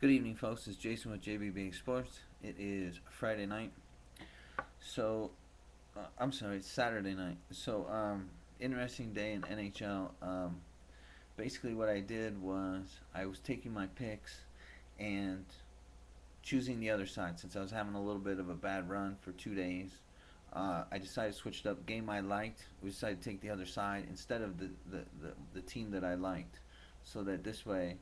Good evening, folks. It's Jason with JBB Sports. It is Friday night. I'm sorry, it's Saturday night. Interesting day in NHL. Basically, what I did was I was taking my picks and choosing the other side since I was having a little bit of a bad run for 2 days. I decided to switch it up. Game I liked, we decided to take the other side instead of the team that I liked, so that this way,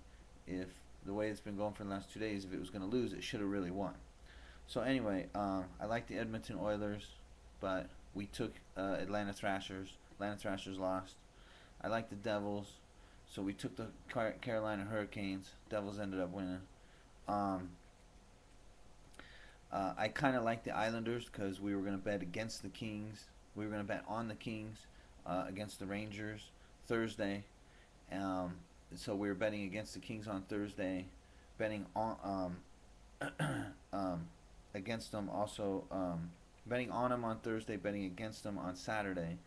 if the way it's been going for the last 2 days, if it was going to lose, it should have really won. So anyway, I like the Edmonton Oilers, but we took Atlanta Thrashers. Atlanta Thrashers lost. I like the Devils, so we took the Carolina Hurricanes. Devils ended up winning. Um, I kind of like the Islanders because we were going to bet against the Kings. We were going to bet on the Kings against the Rangers Thursday. Um, so we were betting against the Kings on Thursday, betting on against them also, betting on them on Thursday, betting against them on Saturday.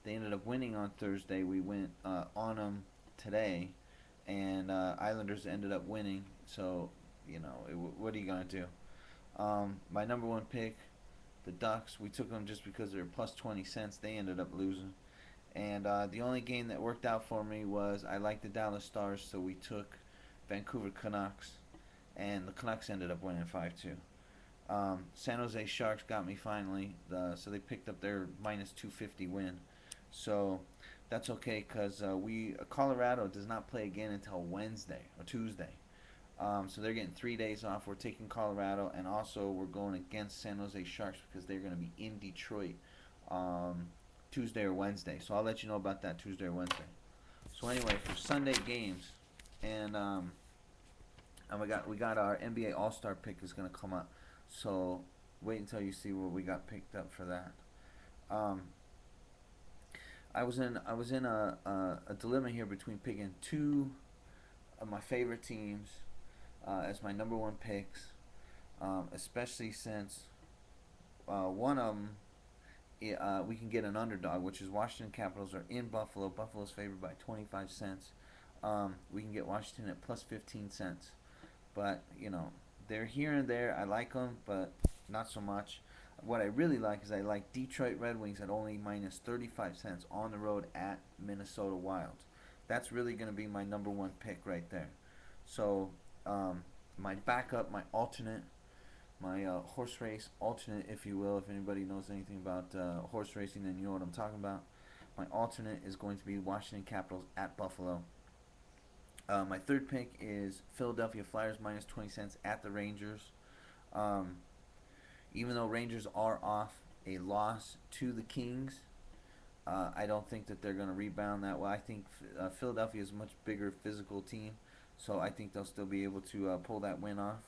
They ended up winning on Thursday. We went on them today, and Islanders ended up winning. So what are you gonna do? My number one pick, the Ducks. We took them just because they're plus 20 cents. They ended up losing. And the only game that worked out for me was I like the Dallas Stars, so we took Vancouver Canucks, and the Canucks ended up winning 5-2. San Jose Sharks got me finally, so they picked up their minus 250 win. So that's okay because Colorado does not play again until Wednesday or Tuesday. So they're getting 3 days off. We're taking Colorado, and also we're going against San Jose Sharks because they're going to be in Detroit Tuesday or Wednesday. So I'll let you know about that Tuesday or Wednesday. So anyway, for Sunday games, and we got our NBA All Star pick is going to come up. So wait until you see what we got picked up for that. Um, I was in a dilemma here between picking two of my favorite teams as my number one picks, especially since one of them we can get an underdog, which is Washington Capitals are in Buffalo. Buffalo's favored by 25 cents. We can get Washington at plus 15 cents. But, they're here and there. I like them, but not so much. What I really like is I like Detroit Red Wings at only minus 35 cents on the road at Minnesota Wild. That's really going to be my number one pick right there. So, my backup, my alternate, my horse race alternate, if you will, if anybody knows anything about horse racing, then you know what I'm talking about. My alternate is going to be Washington Capitals at Buffalo. My third pick is Philadelphia Flyers minus 20 cents at the Rangers. Even though Rangers are off a loss to the Kings, I don't think that they're going to rebound that well. I think Philadelphia is a much bigger physical team, so I think they'll still be able to pull that win off.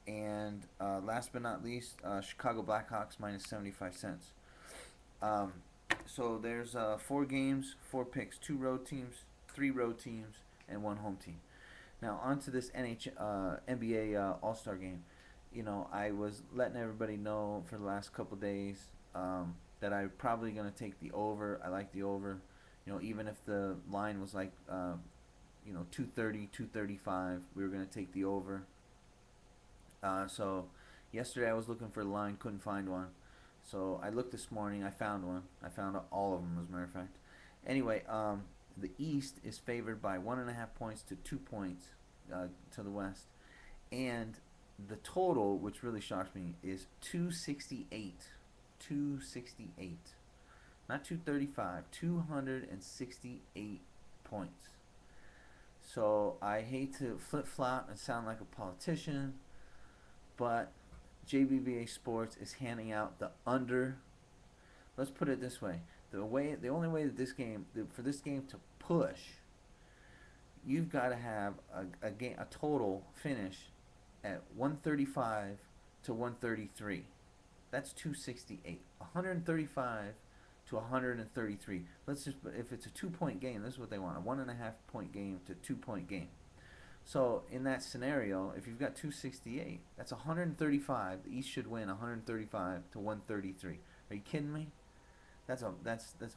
And last but not least, Chicago Blackhawks minus 75 cents. Um, so there's 4 games, 4 picks, 2 road teams, 3 road teams, and 1 home team. Now on to this NBA All-Star game. I was letting everybody know for the last couple days that I'm probably going to take the over. I like the over. Even if the line was like 230, 235, we were going to take the over. So yesterday I was looking for the line, couldn't find one. So I looked this morning, I found one. I found all of them, as a matter of fact. Anyway, the East is favored by 1.5 points to 2 points to the West, and the total, which really shocks me, is 268. 268, not 235. 268 points. So I hate to flip flop and sound like a politician, but JBBA Sports is handing out the under. Let's put it this way: the only way that for this game to push, you've got to have a total finish at 135 to 133. That's 268. 135 to 133. Let's just, if it's a 2 point game, this is what they want: a 1.5 point game to 2 point game. So in that scenario, if you've got 268, that's 135. The East should win 135 to 133. Are you kidding me? That's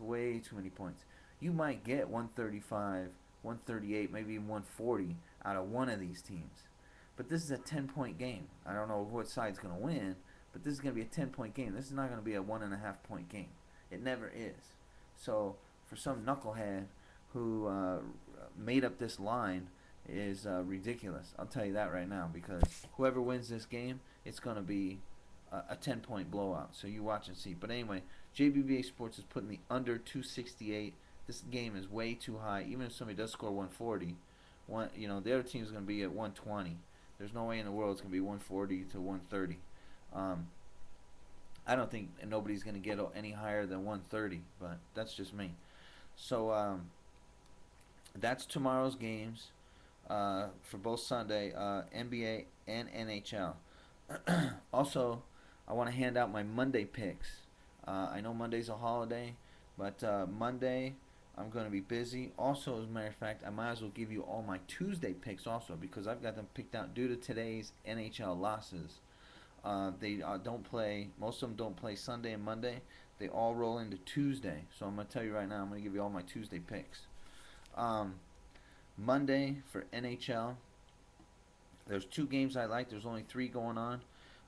way too many points. You might get 135, 138, maybe even 140 out of one of these teams. But this is a 10-point game. I don't know what side's going to win, but this is going to be a 10-point game. This is not going to be a 1.5-point game. It never is. So for some knucklehead who made up this line is ridiculous. I'll tell you that right now, because whoever wins this game, it's going to be a 10-point blowout. So you watch and see. But anyway, JBBA Sports is putting the under 268. This game is way too high. Even if somebody does score 140, the other team is going to be at 120. There's no way in the world it's going to be 140 to 130. I don't think nobody's going to get any higher than 130, but that's just me. So that's tomorrow's games for both Sunday, NBA and NHL. Also, I want to hand out my Monday picks. I know Monday's a holiday, but Monday I'm going to be busy. Also, as a matter of fact, I might as well give you all my Tuesday picks also, because I've got them picked out due to today's NHL losses. They don't play. Most of them don't play Sunday and Monday. They all roll into Tuesday. So I'm going to tell you right now, I'm going to give you all my Tuesday picks. Monday for NHL, there's 2 games I like. There's only 3 going on.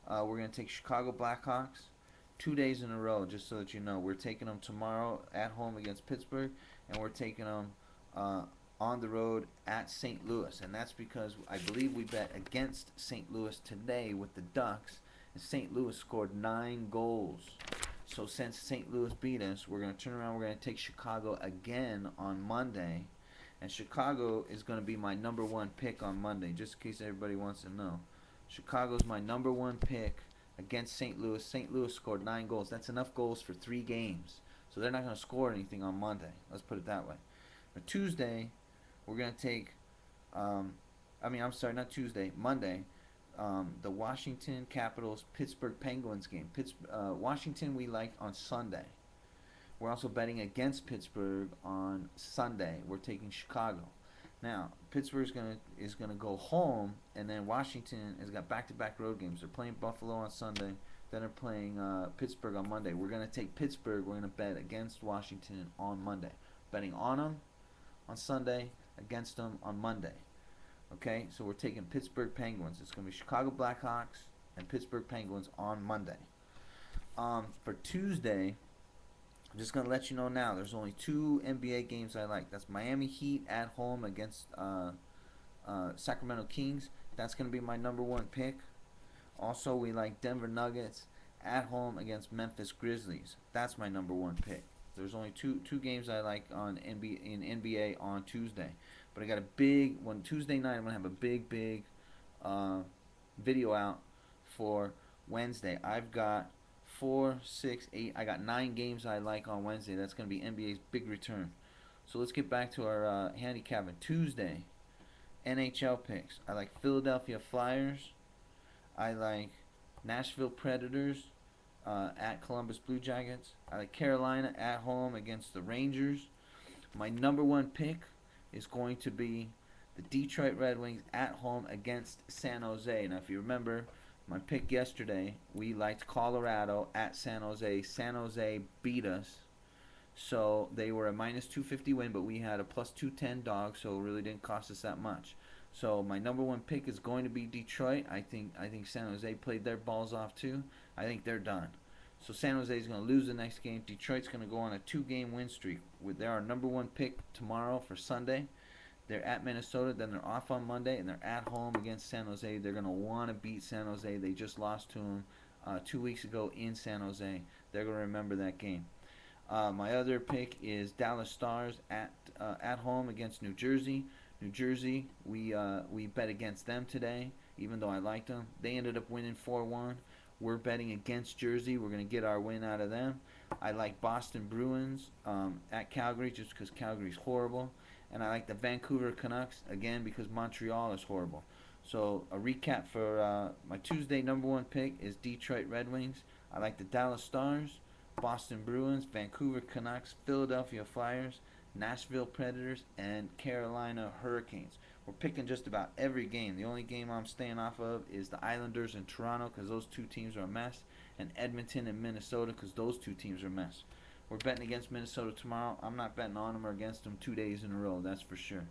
We're going to take Chicago Blackhawks 2 days in a row, just so that you know. We're taking them tomorrow at home against Pittsburgh, and we're taking them on the road at St. Louis. And that's because I believe we bet against St. Louis today with the Ducks, and St. Louis scored 9 goals. So since St. Louis beat us, we're going to turn around. We're going to take Chicago again on Monday. And Chicago is going to be my number 1 pick on Monday, just in case everybody wants to know. Chicago's my number 1 pick against St. Louis. St. Louis scored 9 goals. That's enough goals for 3 games. So they're not going to score anything on Monday. Let's put it that way. But Tuesday, we're going to take, Monday, the Washington Capitals Pittsburgh Penguins game. Washington we like on Sunday. We're also betting against Pittsburgh on Sunday. We're taking Chicago. Now, Pittsburgh is gonna go home, and then Washington has got back-to-back road games. They're playing Buffalo on Sunday, then they're playing Pittsburgh on Monday. We're gonna take Pittsburgh. We're gonna bet against Washington on Monday. Betting on them on Sunday, against them on Monday. Okay, so we're taking Pittsburgh Penguins. It's gonna be Chicago Blackhawks and Pittsburgh Penguins on Monday. For Tuesday, I'm just going to let you know now, there's only 2 NBA games I like. That's Miami Heat at home against Sacramento Kings. That's going to be my number 1 pick. Also, we like Denver Nuggets at home against Memphis Grizzlies. That's my number 1 pick. There's only two games I like in NBA on Tuesday. But I got a big one. Tuesday night, I'm going to have a big video out for Wednesday. I've got 4, 6, 8. I got 9 games I like on Wednesday. That's going to be NBA's big return. So let's get back to our handicapping. Tuesday, NHL picks. I like Philadelphia Flyers. I like Nashville Predators at Columbus Blue Jackets. I like Carolina at home against the Rangers. My number 1 pick is going to be the Detroit Red Wings at home against San Jose. Now, if you remember my pick yesterday, we liked Colorado at San Jose. San Jose beat us, so they were a minus 250 win, but we had a plus 210 dog, so it really didn't cost us that much. So my number 1 pick is going to be Detroit. I think San Jose played their balls off too. I think they're done. So San Jose is going to lose the next game. Detroit's going to go on a 2-game win streak. They're our number 1 pick tomorrow for Sunday. They're at Minnesota, then they're off on Monday, and they're at home against San Jose. They're going to want to beat San Jose. They just lost to them 2 weeks ago in San Jose. They're going to remember that game. My other pick is Dallas Stars at home against New Jersey. New Jersey, we bet against them today, even though I liked them. They ended up winning 4-1. We're betting against Jersey. We're going to get our win out of them. I like Boston Bruins at Calgary just because Calgary's horrible. And I like the Vancouver Canucks, again, because Montreal is horrible. So a recap for my Tuesday number 1 pick is Detroit Red Wings. I like the Dallas Stars, Boston Bruins, Vancouver Canucks, Philadelphia Flyers, Nashville Predators, and Carolina Hurricanes. We're picking just about every game. The only game I'm staying off of is the Islanders and Toronto, because those 2 teams are a mess, and Edmonton and Minnesota, because those 2 teams are a mess. We're betting against Minnesota tomorrow. I'm not betting on them or against them 2 days in a row, that's for sure.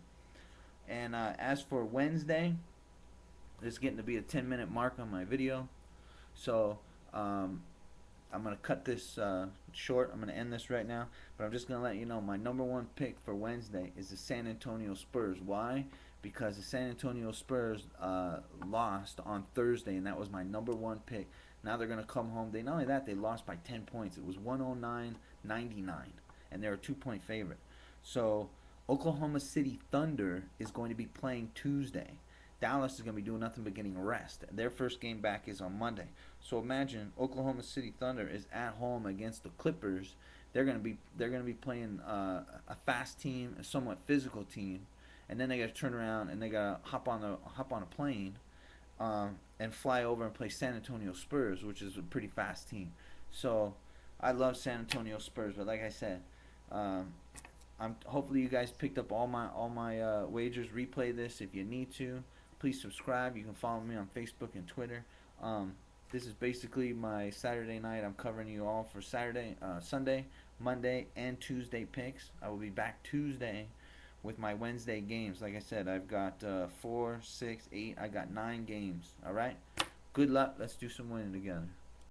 And as for Wednesday, It's getting to be a 10-minute mark on my video. So I'm gonna cut this short. I'm gonna end this right now, but I'm just gonna let you know my number one pick for Wednesday is the San Antonio Spurs. Why? Because the San Antonio Spurs lost on Thursday, and that was my number one pick. Now they're gonna come home. They not only that, they lost by 10 points. It was 109-99, and they're a 2-point favorite. So Oklahoma City Thunder is going to be playing Tuesday. Dallas is going to be doing nothing but getting rest. Their first game back is on Monday. So imagine Oklahoma City Thunder is at home against the Clippers. They're going to be playing a fast team, a somewhat physical team, and then they got to turn around and they got to hop on a plane and fly over and play San Antonio Spurs, which is a pretty fast team. So I love San Antonio Spurs, but like I said, hopefully you guys picked up all my wagers. Replay this if you need to. Please subscribe. You can follow me on Facebook and Twitter. This is basically my Saturday night. I'm covering you all for Saturday, Sunday, Monday, and Tuesday picks. I will be back Tuesday with my Wednesday games. Like I said, I've got 4, 6, 8. I got 9 games. All right. Good luck. Let's do some winning together.